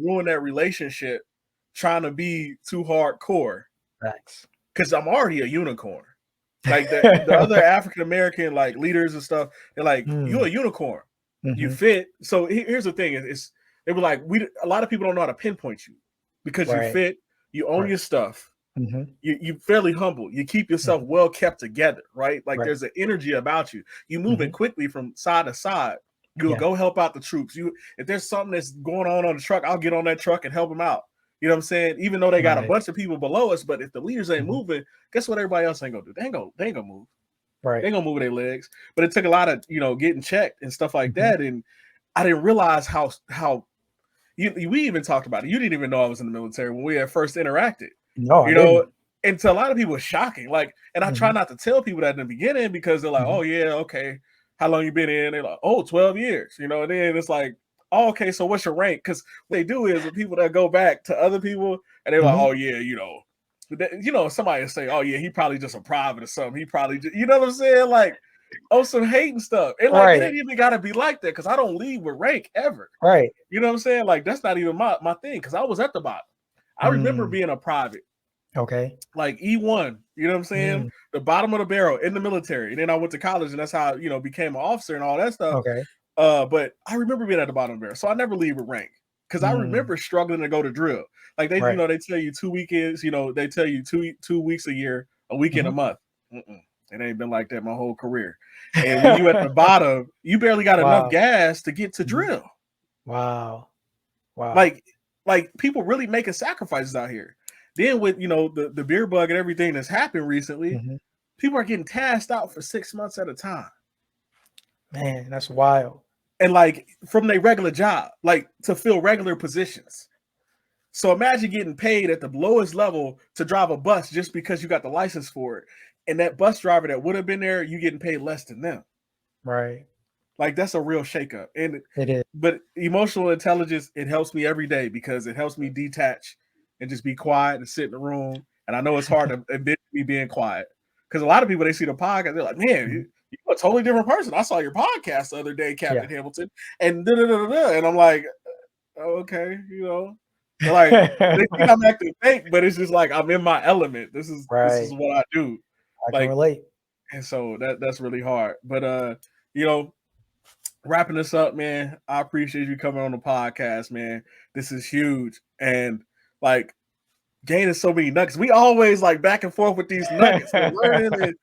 ruin that relationship trying to be too hardcore. Facts. Because I'm already a unicorn. Like the other African American like leaders and stuff, they're like, you're a unicorn. You fit. So here's the thing: they were like, a lot of people don't know how to pinpoint you because you fit, you own your stuff, you fairly humble, you keep yourself well kept together, right? Like there's an energy about you. You moving quickly from side to side. You'll go help out the troops. If there's something that's going on the truck, I'll get on that truck and help them out. You know what I'm saying? Even though they got a bunch of people below us, but if the leaders ain't moving, guess what everybody else ain't gonna do? They ain't gonna move. Right. They ain't gonna move their legs. But it took a lot of, getting checked and stuff like that. And I didn't realize how we even talked about it. You didn't even know I was in the military when we had first interacted. No, and to a lot of people it's shocking. Like, and I try not to tell people that in the beginning because they're like, oh yeah, okay. How long you been in? They're like, oh, 12 years. And then it's like, oh, okay, so what's your rank? Because what they do is with people that go back to other people and they're like, oh yeah, somebody will say, oh yeah, he probably just a private or something. He probably just, you know what I'm saying? Like, some hating stuff. And like, it ain't even gotta be like that because I don't lead with rank ever. Right. You know what I'm saying? Like, that's not even my thing because I was at the bottom. I remember being a private. Okay. Like E1, you know what I'm saying? The bottom of the barrel in the military. And then I went to college and that's how, became an officer and all that stuff. Okay. But I remember being at the bottom of the barrel. So I never leave with rank because I remember struggling to go to drill. Like they tell you 2 weekends, they tell you two weeks a year, a weekend a month. It ain't been like that my whole career. And when you at the bottom, you barely got enough gas to get to drill. Wow. Like people really making sacrifices out here. Then with, the beer bug and everything that's happened recently, people are getting tasked out for 6 months at a time. Man, that's wild. And like from their regular job, like to fill regular positions. So imagine getting paid at the lowest level to drive a bus just because you got the license for it. And that bus driver that would have been there, you getting paid less than them. Right. Like that's a real shakeup. And it is. But emotional intelligence, it helps me every day because it helps me detach and just be quiet and sit in the room. And I know it's hard to admit me being quiet. Because a lot of people, they see the podcast, they're like, man, you're a totally different person. I saw your podcast the other day, Captain Hamilton. And and I'm like, oh, okay, like they think I'm acting fake, but it's just like I'm in my element. This is what I do. I can relate. And so that's really hard. But wrapping this up, man, I appreciate you coming on the podcast, man. This is huge. And like gaining so many nuggets. We always like back and forth with these nuggets. Learning and